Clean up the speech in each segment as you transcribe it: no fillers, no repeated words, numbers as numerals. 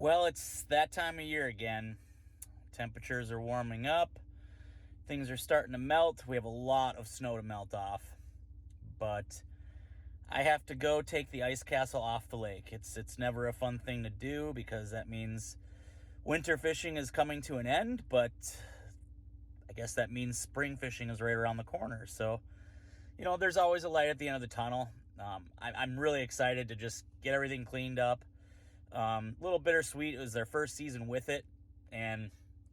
Well, it's that time of year again. Temperatures are warming up. Things are starting to melt. We have a lot of snow to melt off. But I have to go take the ice castle off the lake. It's never a fun thing to do because that means winter fishing is coming to an end, but I guess that means spring fishing is right around the corner. So, there's always a light at the end of the tunnel. I'm really excited to just get everything cleaned up. A little bittersweet. It was their first season with it, and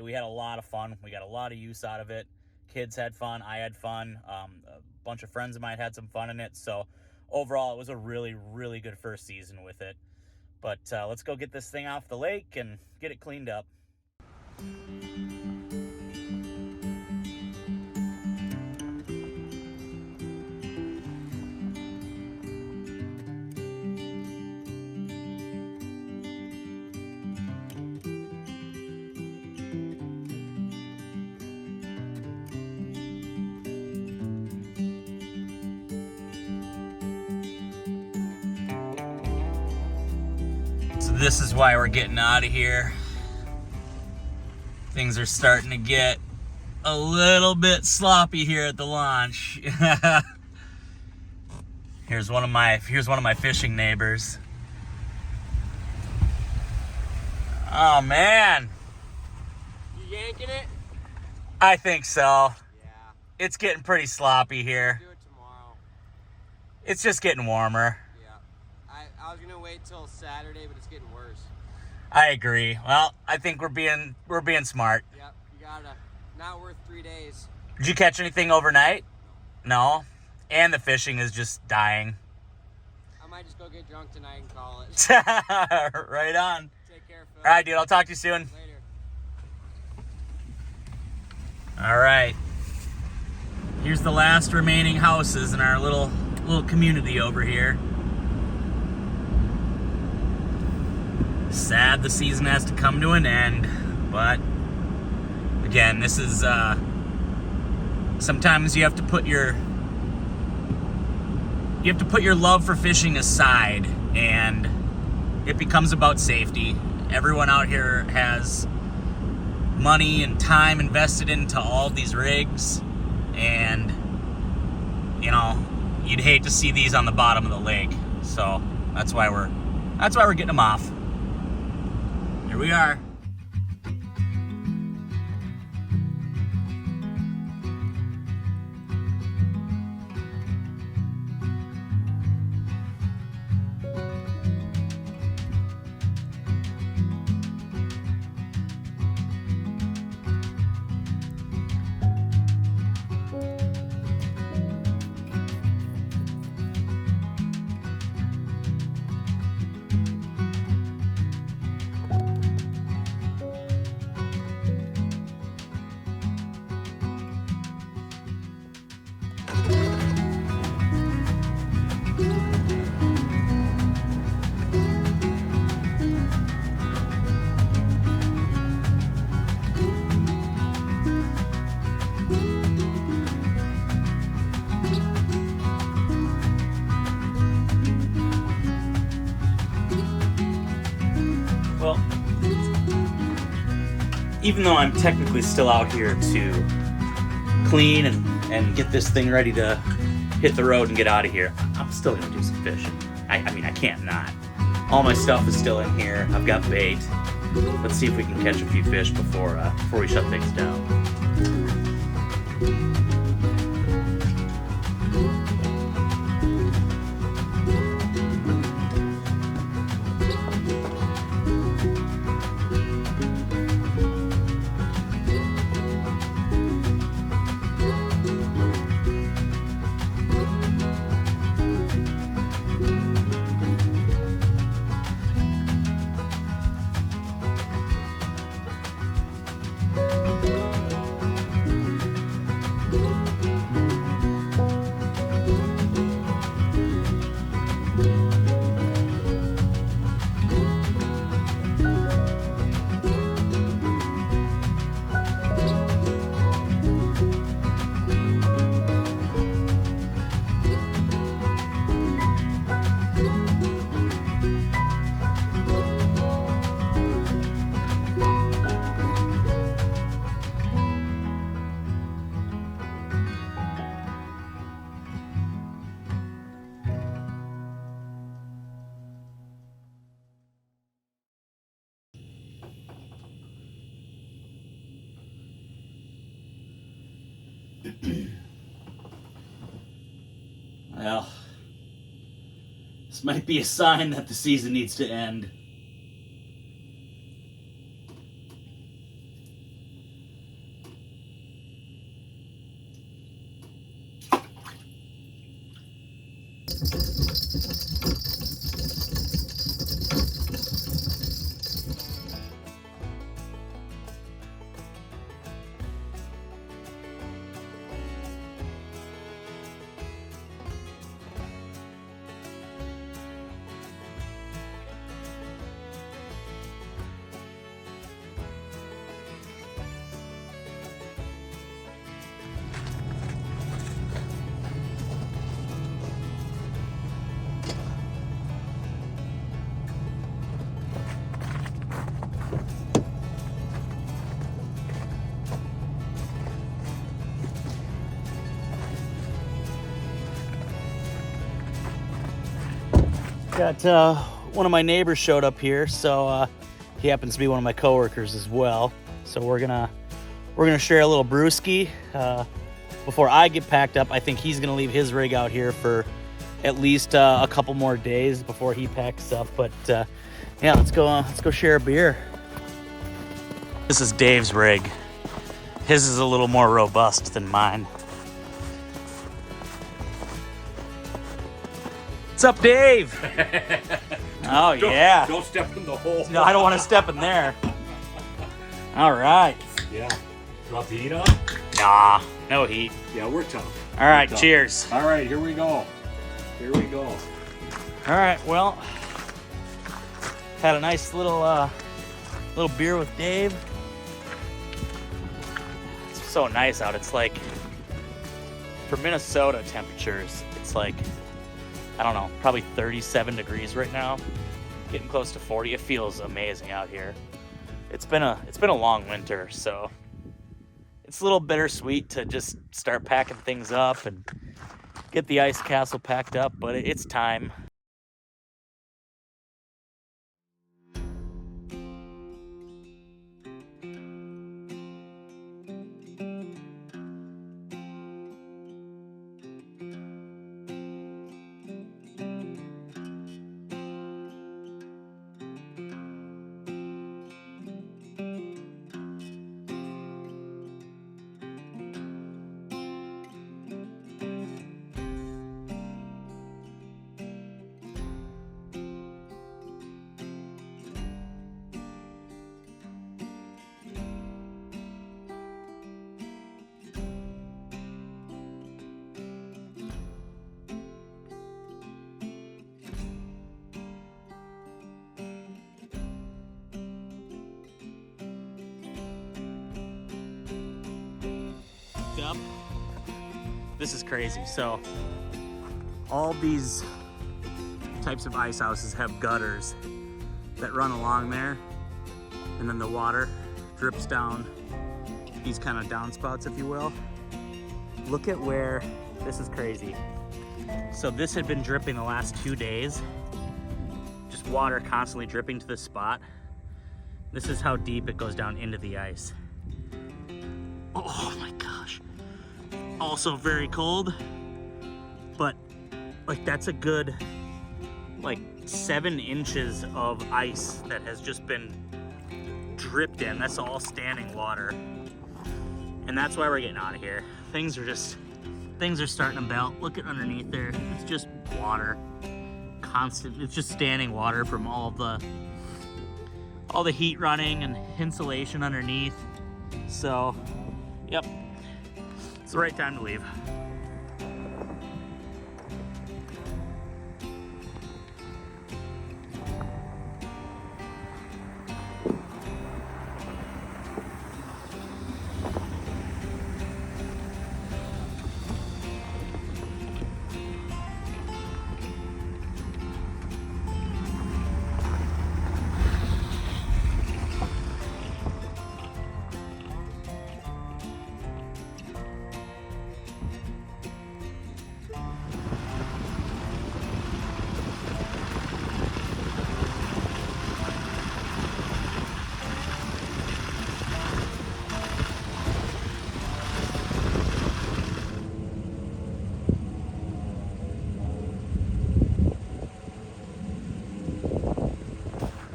we had a lot of fun. We got a lot of use out of it. Kids had fun. I had fun. A bunch of friends of mine had some fun in it. So overall, it was a really, really good first season with it. But let's go get this thing off the lake and get it cleaned up. So this is why we're getting out of here. Things are starting to get a little bit sloppy here at the launch. Here's one of my fishing neighbors. Oh man. You yanking it? I think so. Yeah. It's getting pretty sloppy here. Do it tomorrow. It's just getting warmer. I was gonna wait till Saturday, but it's getting worse. I agree. Well, I think we're being smart. Yep, you gotta. Not worth 3 days. Did you catch anything overnight? No. And the fishing is just dying. I might just go get drunk tonight and call it. Right on. Take care, Phil. All right, dude. I'll talk to you soon. Later. All right. Here's the last remaining houses in our little community over here. Sad the season has to come to an end, but again, this is sometimes you have to put your love for fishing aside, and it becomes about safety. Everyone out here has money and time invested into all of these rigs, and you'd hate to see these on the bottom of the lake. So that's why we're getting them off. Here we are. Well, even though I'm technically still out here to clean and get this thing ready to hit the road and get out of here, I'm still gonna do some fishing. I mean, I can't not. All my stuff is still in here. I've got bait. Let's see if we can catch a few fish before we shut things down. Well, this might be a sign that the season needs to end. Got one of my neighbors showed up here, so he happens to be one of my coworkers as well. So we're gonna share a little brewski before I get packed up. I think he's gonna leave his rig out here for at least a couple more days before he packs up. But yeah, let's go share a beer. This is Dave's rig. His is a little more robust than mine. What's up, Dave? Oh, yeah. Don't step in the hole. No, I don't want to step in there. All right. Yeah. Drop the heat on? Nah, no heat. Yeah, we're tough. All right, tough. cheers. All right, here we go. Here we go. All right, well, had a nice little beer with Dave. It's so nice out. It's like, for Minnesota temperatures, it's like, I don't know, probably 37 degrees right now, getting close to 40. It feels amazing out here. It's been a long winter, so it's a little bittersweet to just start packing things up and get the ice castle packed up, but it's time. Up. This is crazy. So all these types of ice houses have gutters that run along there, and then the water drips down these kind of downspouts, if you will. Look at where, this is crazy. So this had been dripping the last 2 days, just water constantly dripping to this spot. This is how deep it goes down into the ice. Oh my gosh. Also very cold, but like that's a good like 7 inches of ice that has just been dripped in. That's all standing water. And that's why we're getting out of here. Things are starting to melt. Look at underneath there. It's just water. Constant. It's just standing water from all the heat running and insulation underneath. So, yep. It's the right time to leave.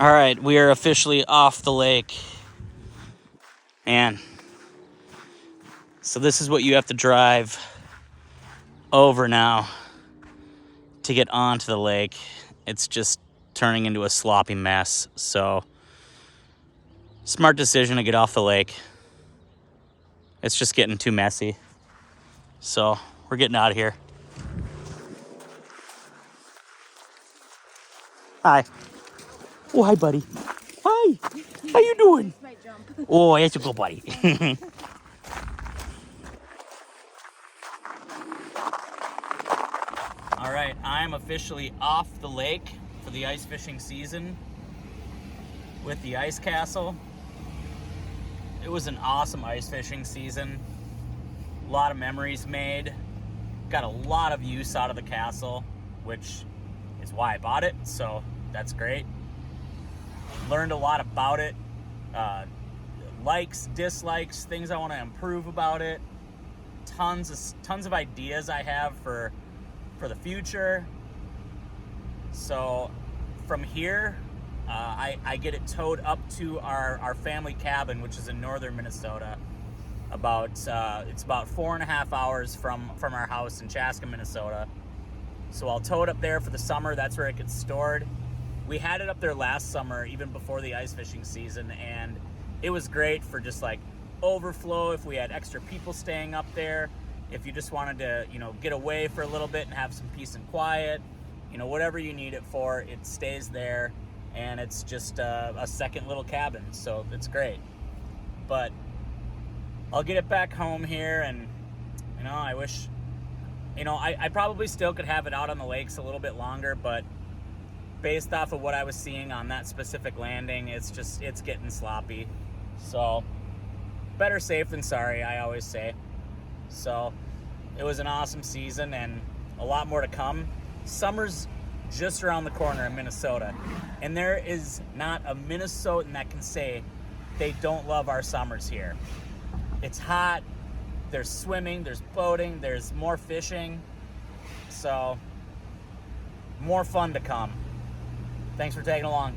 All right, we are officially off the lake. Man. So this is what you have to drive over now to get onto the lake. It's just turning into a sloppy mess. So smart decision to get off the lake. It's just getting too messy. So we're getting out of here. Hi. Oh, hi, buddy. Hi. How you doing? Oh, that's a good buddy. All right, I'm officially off the lake for the ice fishing season with the Ice Castle. It was an awesome ice fishing season. A lot of memories made. Got a lot of use out of the castle, which is why I bought it, so that's great. Learned a lot about it. Likes, dislikes, things I want to improve about it. Tons of ideas I have for the future. So from here, I get it towed up to our family cabin, which is in northern Minnesota. It's about 4.5 hours from our house in Chaska, Minnesota. So I'll tow it up there for the summer. That's where it gets stored. We had it up there last summer, even before the ice fishing season, and it was great for just like overflow if we had extra people staying up there. If you just wanted to, get away for a little bit and have some peace and quiet, whatever you need it for, it stays there, and it's just a second little cabin, so it's great. But I'll get it back home here, and I wish, I probably still could have it out on the lakes a little bit longer, but based off of what I was seeing on that specific landing, it's getting sloppy. So better safe than sorry, I always say. So it was an awesome season and a lot more to come. Summer's just around the corner in Minnesota, and there is not a Minnesotan that can say they don't love our summers here. It's hot, there's swimming, there's boating, there's more fishing, so more fun to come. Thanks for tagging along.